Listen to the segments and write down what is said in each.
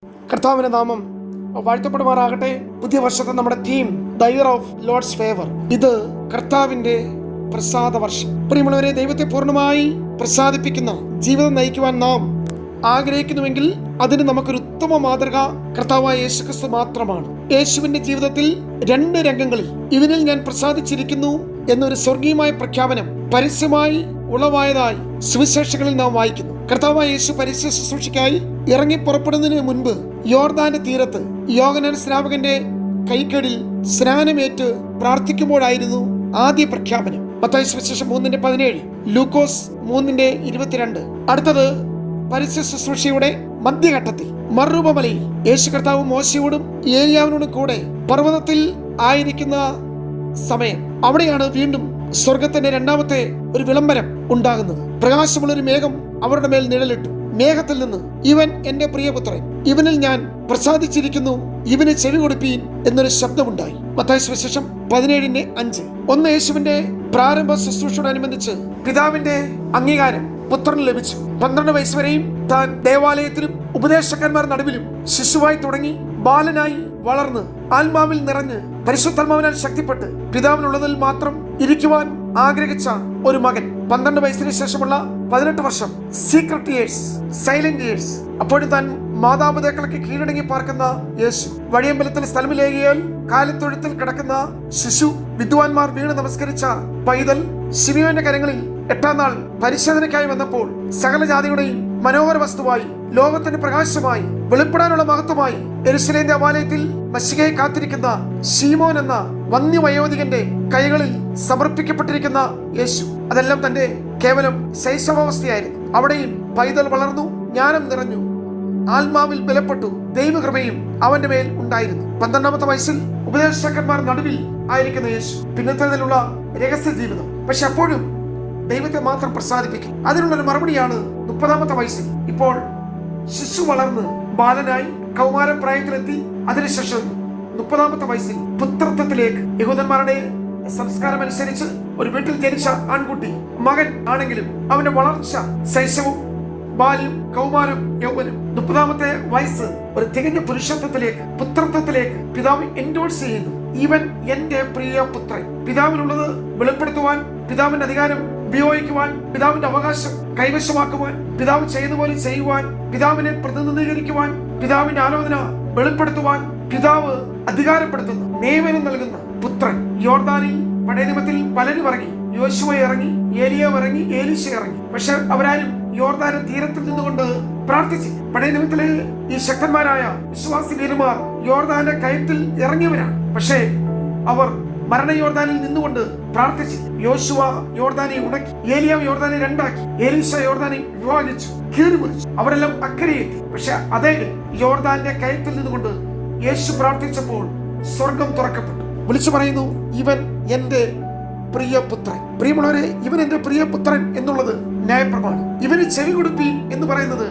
കർത്താവിന്റെ നാമം വാഴ്ത്തപ്പെടുമാറാകട്ടെ. പുതിയ വർഷത്തെ നമ്മുടെ theme the year of Lord's favour. ഇത് കർത്താവിന്റെ പ്രസാദ വർഷം. പ്രിയമുള്ളവരെ, ദൈവത്തെ പൂർണ്ണമായി പ്രസാദിപ്പിക്കുന്ന ജീവിതം നയിക്കുവാൻ നാം ആഗ്രഹിക്കുന്നുവെങ്കിൽ അതിന് നമുക്കൊരു ഉത്തമ മാതൃക കർത്താവായ യേശുക്രിസ്തു മാത്രമാണ്. യേശുവിന്റെ ജീവിതത്തിൽ 2 രംഗങ്ങളിൽ ഇവനിൽ ഞാൻ പ്രസാദിച്ചിരിക്കുന്നു എന്നൊരു സ്വർഗീയമായ പ്രഖ്യാപനം പരസ്യമായി ഉളവായതായി സുവിശേഷങ്ങളിൽ നാം വായിക്കുന്നു. കർത്താവായ യേശു പരസ്യ ശുശ്രൂഷയ്ക്കായി ഇറങ്ങി പുറപ്പെടുന്നതിന് മുൻപ് യോർദാന്റെ തീരത്ത് യോഹന്നാൻ സ്നാപകന്റെ കൈക്കടിൽ സ്നാനമേറ്റ് പ്രാർത്ഥിക്കുമ്പോഴായിരുന്നു ആദ്യ പ്രഖ്യാപനം. മത്തായി സുവിശേഷം 3:17, ലൂക്കോസ് 3:22. അടുത്തത് പരസ്യ ശുശ്രൂഷയുടെ മധ്യഘട്ടത്തിൽ മറുരൂപമലയിൽ യേശു കർത്താവ് മോശയോടും ഏലിയാവിനോടും കൂടെ പർവ്വതത്തിൽ ആയിരിക്കുന്ന സമയം. അവിടെയാണ് വീണ്ടും സ്വർഗത്തിന്റെ 2ാമത്തെ ഒരു വിളംബരം ഉണ്ടാകുന്നത്. പ്രകാശമുള്ളൊരു മേഘം അവരുടെ മേൽ നിഴലിട്ടു. മേഘത്തിൽ നിന്ന് ഇവൻ എന്റെ പ്രിയപുത്രൻ, ഇവനിൽ ഞാൻ പ്രസാദിച്ചിരിക്കുന്നു, ഇവന് ചെവി കൊടുപ്പീൻ എന്നൊരു ശബ്ദമുണ്ടായി. മത്തായി സുവിശേഷം 17:5. യേശുവിന്റെ പ്രാരംഭ ശുശ്രൂഷയോടനുബന്ധിച്ച് പിതാവിന്റെ അംഗീകാരം പുത്രന് ലഭിച്ചു. 12 വയസ്സ് വരെയും താൻ ദേവാലയത്തിലും ഉപദേശകന്മാർ നടുവിലും ശിശുവായി തുടങ്ങി ബാലനായി വളർന്ന് ആത്മാവിൽ നിറഞ്ഞ് പരിശുദ്ധാത്മാവിനാൽ ശക്തിപ്പെട്ട് പിതാവിനുള്ളതിൽ മാത്രം ഇരിക്കുവാൻ ആഗ്രഹിച്ച ഒരു മകൻ. 12 വയസ്സിന് ശേഷമുള്ള 18 വർഷം സീക്രട്ട് ഇയേഴ്സ്, സൈലന്റ് ഇയേഴ്സ്. അപ്പോഴും താൻ മാതാപിതാക്കൾക്ക് കീഴടങ്ങി പാർക്കുന്ന യേശു, വഴിയമ്പലത്തിൽ സ്ഥലമിലേകിയാൽ കാലിത്തൊഴുത്തിൽ കിടക്കുന്ന ശിശു, വിദ്വാൻമാർ വീണ് നമസ്കരിച്ച പൈതൽ, ശിമിയോന്റെ കരങ്ങളിൽ 8ാം നാൾ പരിശോധനയ്ക്കായി വന്നപ്പോൾ സകല ജാതിയുടെയും മനോഹര വസ്തുവായി, ലോകത്തിന്റെ പ്രകാശമായി, വെളിപ്പെടാനുള്ള മഹത്വമായി യെരൂശലേം ദേവാലയത്തിൽ മശിഹയെ കാത്തിരിക്കുന്ന ശീമോൻ എന്ന വന്യവയോധികന്റെ കൈകളിൽ സമർപ്പിക്കപ്പെട്ടിരിക്കുന്ന യേശു. അതെല്ലാം തന്റെ കേവലം ശൈശവാവസ്ഥയായിരുന്നു. അവിടെയും പൈതൽ വളർന്നു, ജ്ഞാനം നിറഞ്ഞു, ആത്മാവിൽ ബലപ്പെട്ടു, ദൈവകൃപയും അവന്റെ മേൽ ഉണ്ടായിരുന്നു. 12ാമത്തെ വയസ്സിൽ ഉപദേശകന്മാർ നടുവിൽ ആയിരിക്കുന്ന യേശു. പിന്നത്തേതിലുള്ള രഹസ്യ ജീവിതം. പക്ഷെ അപ്പോഴും ദൈവത്തെ മാത്രം പ്രസാദിപ്പിക്കും. അതിനുള്ളൊരു മറുപടിയാണ് 30ാമത്തെ വയസ്സിൽ. ഇപ്പോൾ ശിശു വളർന്ന് ബാലനായി കൗമാര പ്രായത്തിലെത്തി. അതിനുശേഷം 30ാമത്തെ വയസ്സിൽ പുത്രത്വത്തിലേക്ക്, യഹൂദന്മാരുടെ സംസ്കാരം അനുസരിച്ച് ഒരു വീട്ടിൽ ജനിച്ച ആൺകുട്ടി മകൻ ആണെങ്കിലും അവന്റെ വളർച്ച ശൈശവും ബാല്യം, കൗമാരം, യൗവനം, 30ാമത്തെ വയസ്സ് ഒരു തികഞ്ഞ പുരുഷത്വത്തിലേക്ക്, പുത്രത്വത്തിലേക്ക് പിതാവ് എൻഡോഴ്സ് ചെയ്യുന്നു. ഇവൻ എന്റെ പ്രിയ പുത്രൻ. പിതാവിനുള്ളത് വെളിപ്പെടുത്തുവാൻ, പിതാവിന്റെ അധികാരം ഉപയോഗിക്കുവാൻ, പിതാവിന്റെ അവകാശം കൈവശമാക്കുവാൻ, പിതാവ് ചെയ്തപോലെ ചെയ്യുവാൻ, പിതാവിനെ പ്രതിനിധീകരിക്കുവാൻ, പിതാവിന്റെ ആലോചന വെളിപ്പെടുത്തുവാൻ പിതാവ് അധികാരപ്പെടുത്തുന്നു, നിയമനം നൽകുന്ന പുത്രൻ. യോർദാനിൽ പഴയ നിയമത്തിൽ പലരും ഇറങ്ങി. യോശുവ ഇറങ്ങി, ഏലിയാവ് ഇറങ്ങി, ഏലീശ ഇറങ്ങി. പക്ഷെ അവരാരും യോർദാന്റെ തീരത്തിൽ നിന്നുകൊണ്ട് പ്രാർത്ഥിച്ചു. പഴയ നിയമത്തിലെ ഈ ശക്തന്മാരായ വിശ്വാസി വീരന്മാർ യോർദാന്റെ കയത്തിൽ ഇറങ്ങിയവരാണ്. പക്ഷേ അവർ മരണ യോർദാനിൽ നിന്നുകൊണ്ട് പ്രാർത്ഥിച്ചു. യോശുവ യോർദാനെ ഉണക്കി, ഏലിയാവ് യോർദാനെ 2ആക്കി, ഏലീശ യോർദാനെ വിഭാഗിച്ചു, കീറിമുറിച്ചു. അവരെല്ലാം അക്കരയെത്തി. പക്ഷെ അതേ യോർദാന്റെ കയത്തിൽ നിന്നുകൊണ്ട് യേശു പ്രാർത്ഥിച്ചപ്പോൾ സ്വർഗം തുറക്കപ്പെട്ടു. വിളിച്ചു പറയുന്നു, ഇവൻ എന്റെ പ്രിയപുത്രൻ. പ്രിയമുള്ളവരെ, ഇവൻ എന്റെ പ്രിയപുത്രൻ എന്നുള്ളത് ന്യായപ്രമാണം. ഇവന് ചെവി കൊടുപ്പീൻ എന്ന് പറയുന്നത്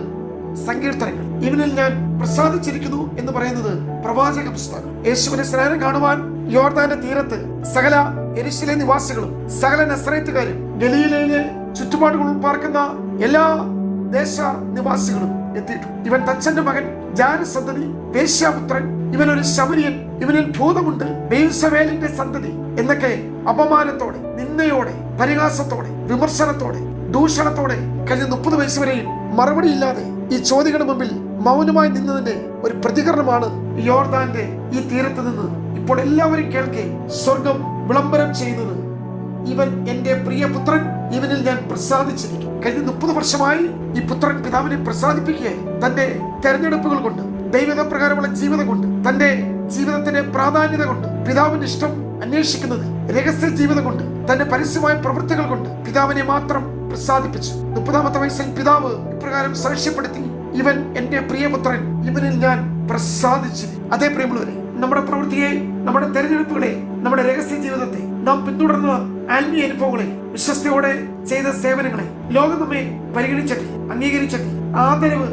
സങ്കീർത്തനങ്ങൾ. ഇവനിൽ ഞാൻ പ്രസാദിച്ചിരിക്കുന്നു എന്ന് പറയുന്നത് പ്രവാചക പുസ്തകം. യേശുവിനെ സ്നാനം കാണുവാൻ യോർദാന്റെ തീരത്ത് സകല യെരൂശലേം നിവാസികളും സകല നസറേത്തുകാരും ഗലീലയിലെ ചുറ്റുപാടുകളിൽ പാർക്കുന്ന എല്ലാ ദേശ നിവാസികളും എത്തിയിട്ടു. ഇവൻ തച്ചന്റെ മകൻ, ജാരസന്തതി, വേശ്യാപുത്രൻ, ഇവനൊരു ശമരിയൻ, ഇവനിൽ ഭൂതമുണ്ട്, ബെൽസെബൂലിന്റെ സന്തതി എന്നൊക്കെ അപമാനത്തോടെ, നിന്ദയോടെ, പരിഹാസത്തോടെ, വിമർശനത്തോടെ, ദൂഷണത്തോടെ കഴിഞ്ഞ 30 വയസ്സ് വരെയും മറുപടിയില്ലാതെ ഈ ചോദ്യങ്ങളുടെ മുമ്പിൽ മൗനമായി നിന്നതിന്റെ ഒരു പ്രതികരണമാണ് യോർദാന്റെ ഈ തീരത്ത് നിന്ന് ഇപ്പോൾ എല്ലാവരും കേൾക്കെ സ്വർഗം വിളംബരം ചെയ്യുന്നത്. ഇവൻ എന്റെ പ്രിയപുത്രൻ, ഇവനിൽ ഞാൻ പ്രസാദിച്ചിരിക്കും. കഴിഞ്ഞ 30 വർഷമായി ഈ പുത്രൻ പിതാവിനെ പ്രസാദിപ്പിക്കുകയായി. തന്റെ തെരഞ്ഞെടുപ്പുകൾ കൊണ്ട്, ദൈവപ്രകാരമുള്ള ജീവിതം കൊണ്ട്, തന്റെ ജീവിതത്തിന്റെ പ്രാധാന്യത കൊണ്ട്, പിതാവിന്റെ ഇഷ്ടം അന്വേഷിക്കുന്നത് രഹസ്യ ജീവിതം കൊണ്ട്, തന്റെ പരസ്യമായ പ്രവൃത്തികൾ കൊണ്ട് പിതാവിനെ മാത്രം പ്രസാദിപ്പിച്ചു. 30ാമത്തെ വയസ്സിൽ പിതാവ് ഇപ്രകാരം സാക്ഷ്യപ്പെടുത്തി, ഇവൻ എന്റെ പ്രിയപുത്രൻ, ഇവനിൽ ഞാൻ പ്രസാദിച്ചിരിക്കും. അതേ പ്രിയമുള്ളവരെ, നമ്മുടെ പ്രവൃത്തിയെ, നമ്മുടെ തെരഞ്ഞെടുപ്പുകളെ, നമ്മുടെ രഹസ്യ ജീവിതത്തെ, നാം പിന്തുടർന്ന ആത്മീയ അനുഭവങ്ങളെ, വിശ്വസ്തയോടെ ചെയ്ത സേവനങ്ങളെ ലോകം നമ്മെ പരിഗണിച്ചിട്ടില്ല, അംഗീകരിച്ചിട്ടില്ല, ആദരവ്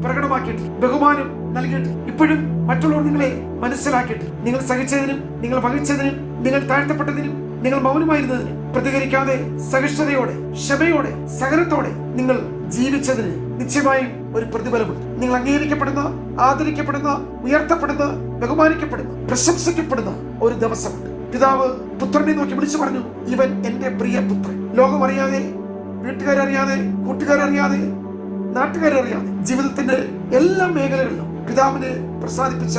പ്രകടമാക്കിയിട്ടില്ല, ബഹുമാനം നൽകിയിട്ടില്ല. ഇപ്പോഴും മറ്റുള്ളവർ നിങ്ങളെ മനസ്സിലാക്കിയിട്ട്, നിങ്ങൾ സഹിച്ചതിനും, നിങ്ങൾ വഹിച്ചതിനും, നിങ്ങൾ താഴ്ത്തപ്പെട്ടതിനും, നിങ്ങൾ മൗനമായിരുന്നതിനും പ്രതികരിക്കാതെ സഹിഷ്ണുതയോടെ, ക്ഷമയോടെ, സഹനത്തോടെ നിങ്ങൾ ജീവിച്ചതിന് നിശ്ചയമായും ഒരു പ്രതിഫലമുണ്ട്. നിങ്ങൾ അംഗീകരിക്കപ്പെടുന്ന, ആദരിക്കപ്പെടുന്ന, ഉയർത്തപ്പെടുന്ന, ബഹുമാനിക്കപ്പെടുന്ന, പ്രശംസിക്കപ്പെടുന്ന ഒരു ദിവസമുണ്ട്. പിതാവ് പുത്രനെ നോക്കി വിളിച്ചു പറഞ്ഞു, ഇവൻ എന്റെ പ്രിയ പുത്രൻ. ലോകം അറിയാതെ, വീട്ടുകാരറിയാതെ, കൂട്ടുകാരറിയാതെ, നാട്ടുകാരറിയാതെ, ജീവിതത്തിന്റെ എല്ലാ മേഖലകളിലും പിതാവിനെ പ്രസാദിപ്പിച്ച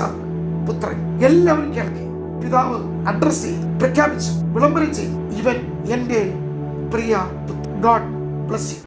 പുത്രൻ. എല്ലാവരും കേൾക്കെ പിതാവ് അഡ്രസ് ചെയ്തു, പ്രഖ്യാപിച്ചു, വിളംബരം ചെയ്തു, ഇവൻ എന്റെ പ്രിയ പുത്രൻ. God bless you.